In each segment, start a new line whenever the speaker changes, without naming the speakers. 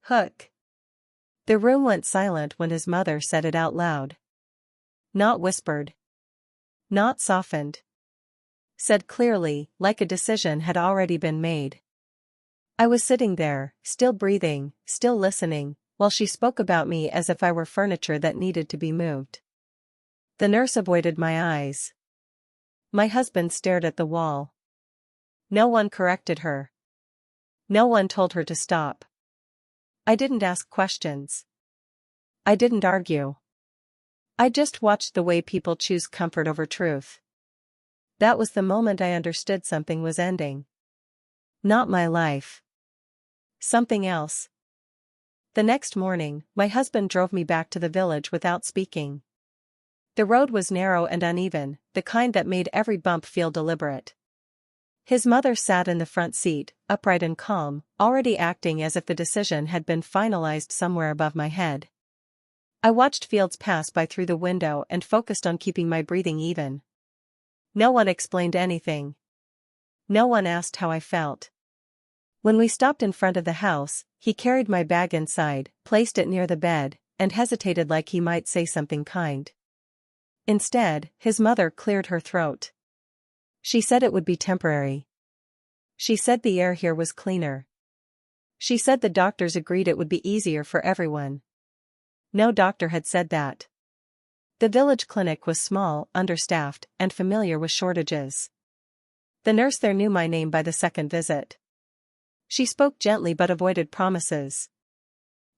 Hook. The room went silent when his mother said it out loud. Not whispered. Not softened. Said clearly, like a decision had already been made. I was sitting there, still breathing, still listening, while she spoke about me as if I were furniture that needed to be moved. The nurse avoided my eyes. My husband stared at the wall. No one corrected her. No one told her to stop. I didn't ask questions. I didn't argue. I just watched the way people choose comfort over truth. That was the moment I understood something was ending. Not my life. Something else. The next morning, my husband drove me back to the village without speaking. The road was narrow and uneven, the kind that made every bump feel deliberate. His mother sat in the front seat, upright and calm, already acting as if the decision had been finalized somewhere above my head. I watched fields pass by through the window and focused on keeping my breathing even. No one explained anything. No one asked how I felt. When we stopped in front of the house, he carried my bag inside, placed it near the bed, and hesitated like he might say something kind. Instead, his mother cleared her throat. She said it would be temporary. She said the air here was cleaner. She said the doctors agreed it would be easier for everyone. No doctor had said that. The village clinic was small, understaffed, and familiar with shortages. The nurse there knew my name by the second visit. She spoke gently but avoided promises.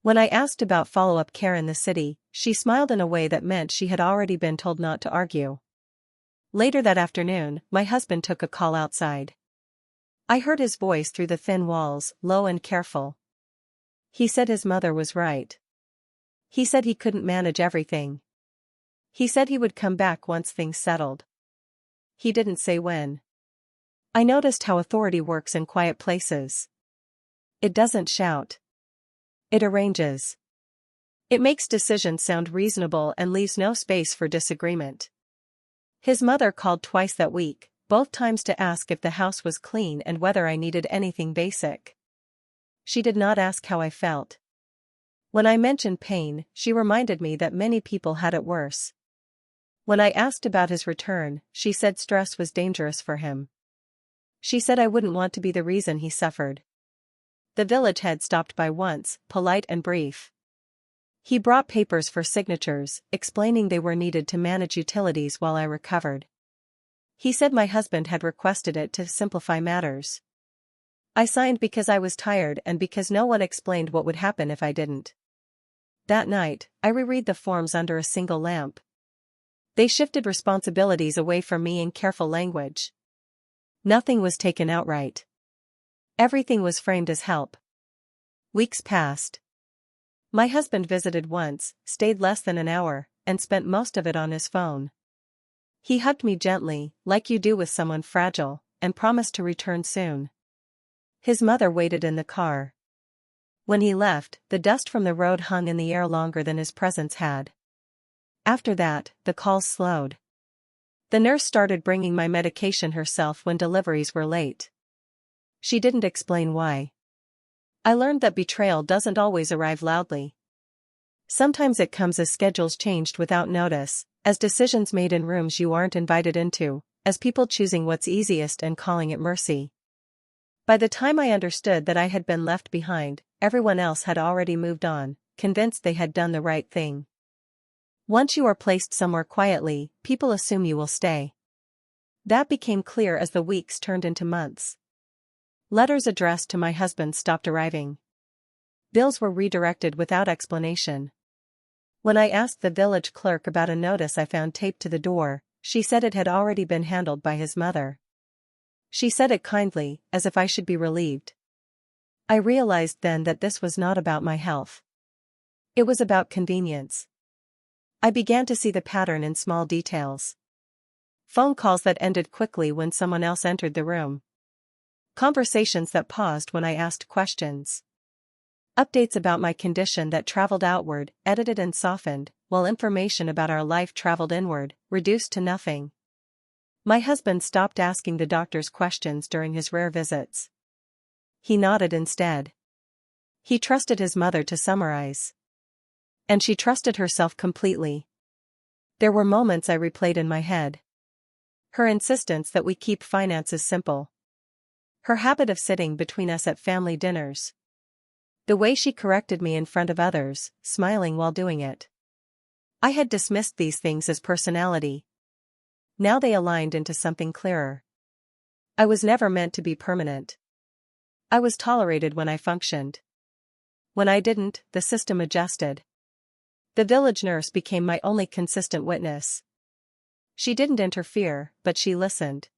When I asked about follow-up care in the city, she smiled in a way that meant she had already been told not to argue. Later that afternoon, my husband took a call outside. I heard his voice through the thin walls, low and careful. He said his mother was right. He said he couldn't manage everything. He said he would come back once things settled. He didn't say when. I noticed how authority works in quiet places. It doesn't shout. It arranges. It makes decisions sound reasonable and leaves no space for disagreement. His mother called twice that week, both times to ask if the house was clean and whether I needed anything basic. She did not ask how I felt. When I mentioned pain, she reminded me that many people had it worse. When I asked about his return, she said stress was dangerous for him. She said I wouldn't want to be the reason he suffered. The village head stopped by once, polite and brief. He brought papers for signatures, explaining they were needed to manage utilities while I recovered. He said my husband had requested it to simplify matters. I signed because I was tired and because no one explained what would happen if I didn't. That night, I reread the forms under a single lamp. They shifted responsibilities away from me in careful language. Nothing was taken outright. Everything was framed as help. Weeks passed. My husband visited once, stayed less than an hour, and spent most of it on his phone. He hugged me gently, like you do with someone fragile, and promised to return soon. His mother waited in the car. When he left, the dust from the road hung in the air longer than his presence had. After that, the calls slowed. The nurse started bringing my medication herself when deliveries were late. She didn't explain why. I learned that betrayal doesn't always arrive loudly. Sometimes it comes as schedules changed without notice, as decisions made in rooms you aren't invited into, as people choosing what's easiest and calling it mercy. By the time I understood that I had been left behind, everyone else had already moved on, convinced they had done the right thing. Once you are placed somewhere quietly, people assume you will stay. That became clear as the weeks turned into months. Letters addressed to my husband stopped arriving. Bills were redirected without explanation. When I asked the village clerk about a notice I found taped to the door, she said it had already been handled by his mother. She said it kindly, as if I should be relieved. I realized then that this was not about my health. It was about convenience. I began to see the pattern in small details. Phone calls that ended quickly when someone else entered the room. Conversations that paused when I asked questions. Updates about my condition that traveled outward, edited and softened, while information about our life traveled inward, reduced to nothing. My husband stopped asking the doctors questions during his rare visits. He nodded instead. He trusted his mother to summarize. And she trusted herself completely. There were moments I replayed in my head. Her insistence that we keep finances simple. Her habit of sitting between us at family dinners. The way she corrected me in front of others, smiling while doing it. I had dismissed these things as personality. Now they aligned into something clearer. I was never meant to be permanent. I was tolerated when I functioned. When I didn't, the system adjusted. The village nurse became my only consistent witness. She didn't interfere, but she listened.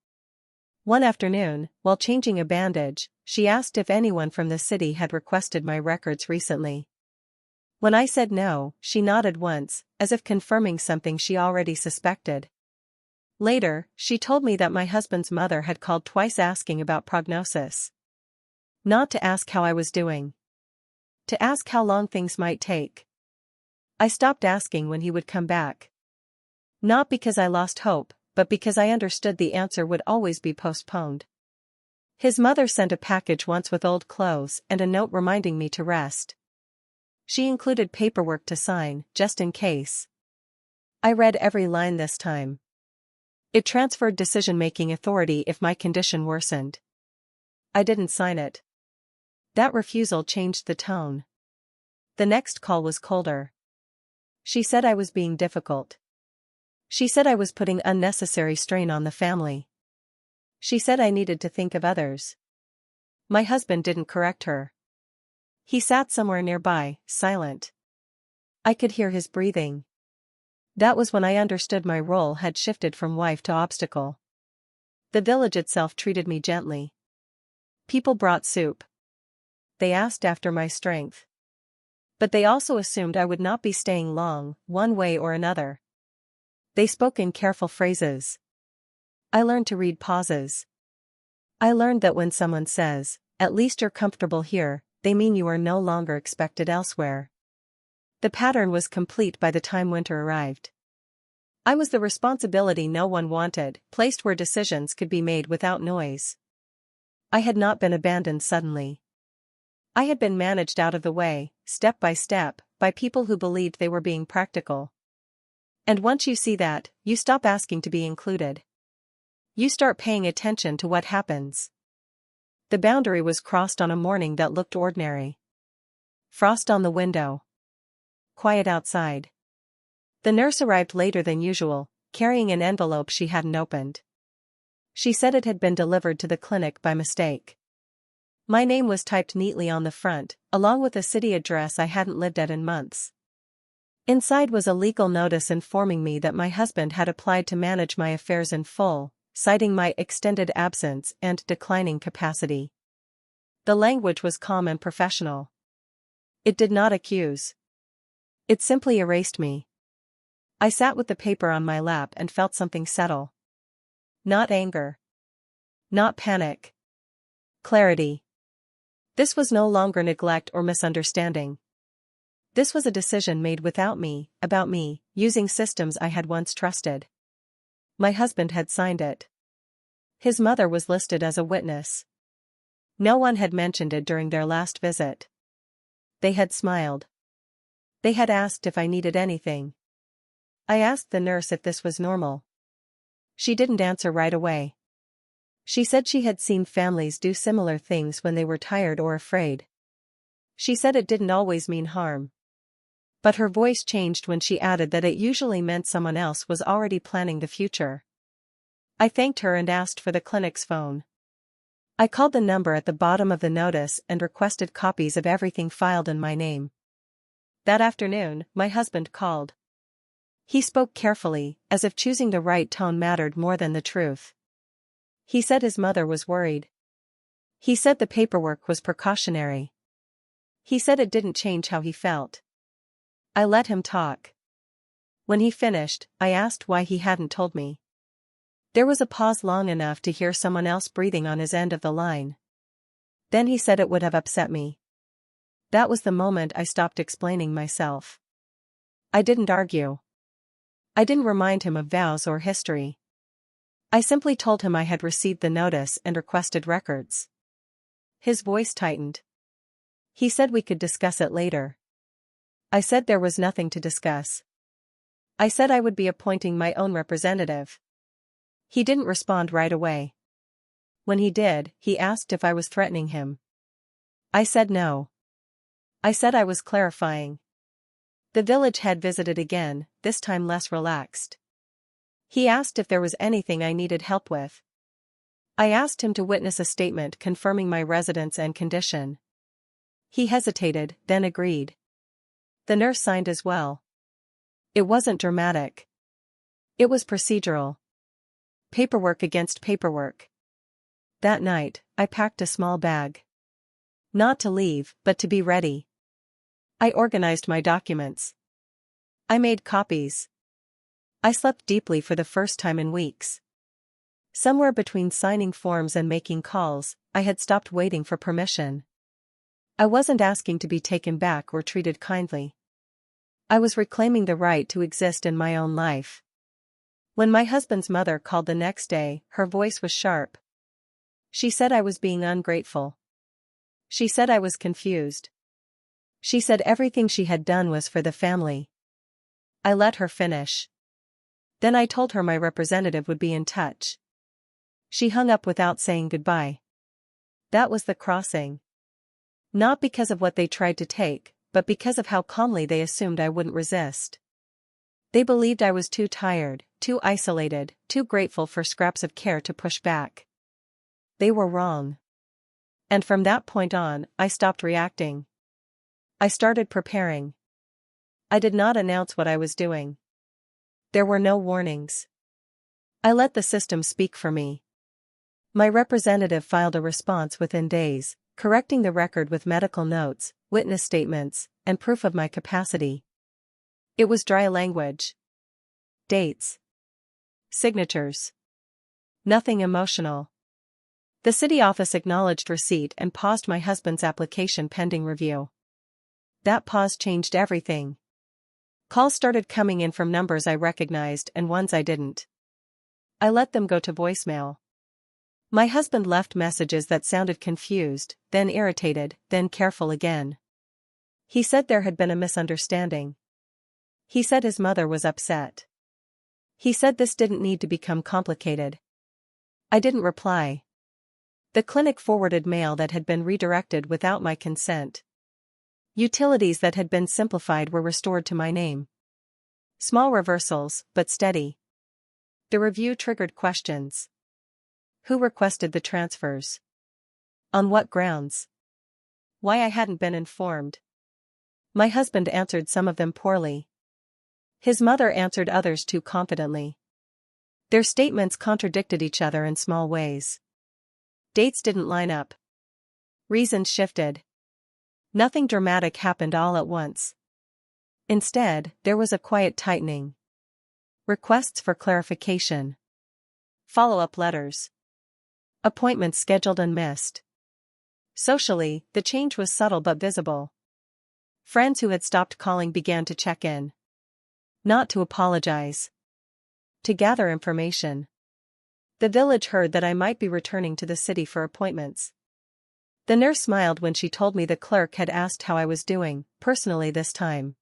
One afternoon, while changing a bandage, she asked if anyone from the city had requested my records recently. When I said no, she nodded once, as if confirming something she already suspected. Later, she told me that my husband's mother had called twice asking about prognosis. Not to ask how I was doing. To ask how long things might take. I stopped asking when he would come back. Not because I lost hope, but because I understood the answer would always be postponed. His mother sent a package once with old clothes and a note reminding me to rest. She included paperwork to sign, just in case. I read every line this time. It transferred decision-making authority if my condition worsened. I didn't sign it. That refusal changed the tone. The next call was colder. She said I was being difficult. She said I was putting unnecessary strain on the family. She said I needed to think of others. My husband didn't correct her. He sat somewhere nearby, silent. I could hear his breathing. That was when I understood my role had shifted from wife to obstacle. The village itself treated me gently. People brought soup. They asked after my strength. But they also assumed I would not be staying long, one way or another. They spoke in careful phrases. I learned to read pauses. I learned that when someone says, "At least you're comfortable here," they mean you are no longer expected elsewhere. The pattern was complete by the time winter arrived. I was the responsibility no one wanted, placed where decisions could be made without noise. I had not been abandoned suddenly. I had been managed out of the way, step by step, by people who believed they were being practical. And once you see that, you stop asking to be included. You start paying attention to what happens. The boundary was crossed on a morning that looked ordinary. Frost on the window. Quiet outside. The nurse arrived later than usual, carrying an envelope she hadn't opened. She said it had been delivered to the clinic by mistake. My name was typed neatly on the front, along with a city address I hadn't lived at in months. Inside was a legal notice informing me that my husband had applied to manage my affairs in full, citing my extended absence and declining capacity. The language was calm and professional. It did not accuse. It simply erased me. I sat with the paper on my lap and felt something settle. Not anger. Not panic. Clarity. This was no longer neglect or misunderstanding. This was a decision made without me, about me, using systems I had once trusted. My husband had signed it. His mother was listed as a witness. No one had mentioned it during their last visit. They had smiled. They had asked if I needed anything. I asked the nurse if this was normal. She didn't answer right away. She said she had seen families do similar things when they were tired or afraid. She said it didn't always mean harm. But her voice changed when she added that it usually meant someone else was already planning the future. I thanked her and asked for the clinic's phone. I called the number at the bottom of the notice and requested copies of everything filed in my name. That afternoon, my husband called. He spoke carefully, as if choosing the right tone mattered more than the truth. He said his mother was worried. He said the paperwork was precautionary. He said it didn't change how he felt. I let him talk. When he finished, I asked why he hadn't told me. There was a pause long enough to hear someone else breathing on his end of the line. Then he said it would have upset me. That was the moment I stopped explaining myself. I didn't argue. I didn't remind him of vows or history. I simply told him I had received the notice and requested records. His voice tightened. He said we could discuss it later. I said there was nothing to discuss. I said I would be appointing my own representative. He didn't respond right away. When he did, he asked if I was threatening him. I said no. I said I was clarifying. The village head visited again, this time less relaxed. He asked if there was anything I needed help with. I asked him to witness a statement confirming my residence and condition. He hesitated, then agreed. The nurse signed as well. It wasn't dramatic. It was procedural. Paperwork against paperwork. That night, I packed a small bag. Not to leave, but to be ready. I organized my documents. I made copies. I slept deeply for the first time in weeks. Somewhere between signing forms and making calls, I had stopped waiting for permission. I wasn't asking to be taken back or treated kindly. I was reclaiming the right to exist in my own life. When my husband's mother called the next day, her voice was sharp. She said I was being ungrateful. She said I was confused. She said everything she had done was for the family. I let her finish. Then I told her my representative would be in touch. She hung up without saying goodbye. That was the crossing. Not because of what they tried to take, but because of how calmly they assumed I wouldn't resist. They believed I was too tired, too isolated, too grateful for scraps of care to push back. They were wrong. And from that point on, I stopped reacting. I started preparing. I did not announce what I was doing. There were no warnings. I let the system speak for me. My representative filed a response within days, correcting the record with medical notes, witness statements, and proof of my capacity. It was dry language. Dates. Signatures. Nothing emotional. The city office acknowledged receipt and paused my husband's application pending review. That pause changed everything. Calls started coming in from numbers I recognized and ones I didn't. I let them go to voicemail. My husband left messages that sounded confused, then irritated, then careful again. He said there had been a misunderstanding. He said his mother was upset. He said this didn't need to become complicated. I didn't reply. The clinic forwarded mail that had been redirected without my consent. Utilities that had been simplified were restored to my name. Small reversals, but steady. The review triggered questions. Who requested the transfers? On what grounds? Why I hadn't been informed. My husband answered some of them poorly. His mother answered others too confidently. Their statements contradicted each other in small ways. Dates didn't line up. Reasons shifted. Nothing dramatic happened all at once. Instead, there was a quiet tightening. Requests for clarification. Follow-up letters. Appointments scheduled and missed. Socially, the change was subtle but visible. Friends who had stopped calling began to check in. Not to apologize. To gather information. The village heard that I might be returning to the city for appointments. The nurse smiled when she told me the clerk had asked how I was doing, personally this time.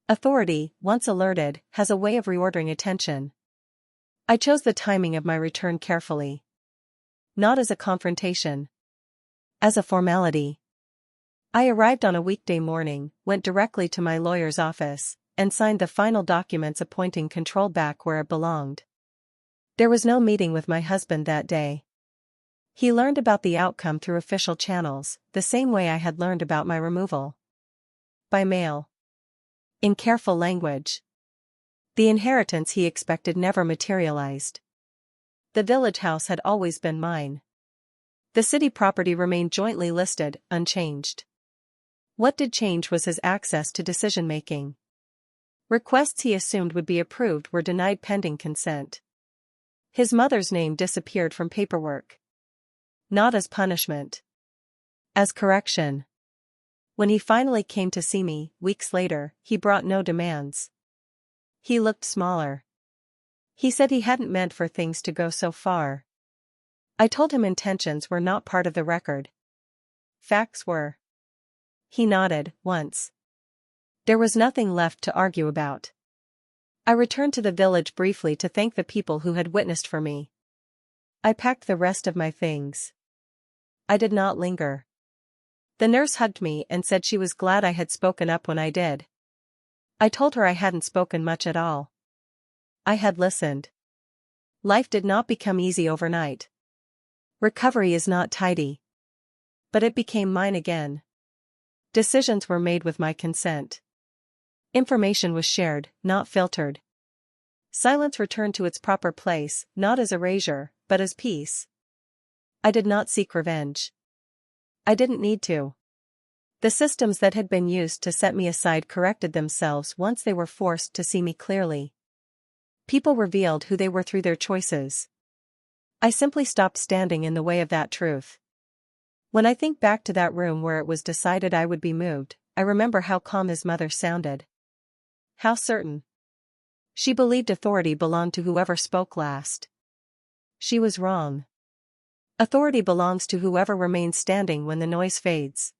Authority, once alerted, has a way of reordering attention. I chose the timing of my return carefully. Not as a confrontation. As a formality. I arrived on a weekday morning, went directly to my lawyer's office, and signed the final documents appointing control back where it belonged. There was no meeting with my husband that day. He learned about the outcome through official channels, the same way I had learned about my removal. By mail. In careful language. The inheritance he expected never materialized. The village house had always been mine. The city property remained jointly listed, unchanged. What did change was his access to decision-making. Requests he assumed would be approved were denied pending consent. His mother's name disappeared from paperwork. Not as punishment. As correction. When he finally came to see me, weeks later, he brought no demands. He looked smaller. He said he hadn't meant for things to go so far. I told him intentions were not part of the record. Facts were. He nodded, once. There was nothing left to argue about. I returned to the village briefly to thank the people who had witnessed for me. I packed the rest of my things. I did not linger. The nurse hugged me and said she was glad I had spoken up when I did. I told her I hadn't spoken much at all. I had listened. Life did not become easy overnight. Recovery is not tidy. But it became mine again. Decisions were made with my consent. Information was shared, not filtered. Silence returned to its proper place, not as erasure, but as peace. I did not seek revenge. I didn't need to. The systems that had been used to set me aside corrected themselves once they were forced to see me clearly. People revealed who they were through their choices. I simply stopped standing in the way of that truth. When I think back to that room where it was decided I would be moved, I remember how calm his mother sounded. How certain. She believed authority belonged to whoever spoke last. She was wrong. Authority belongs to whoever remains standing when the noise fades.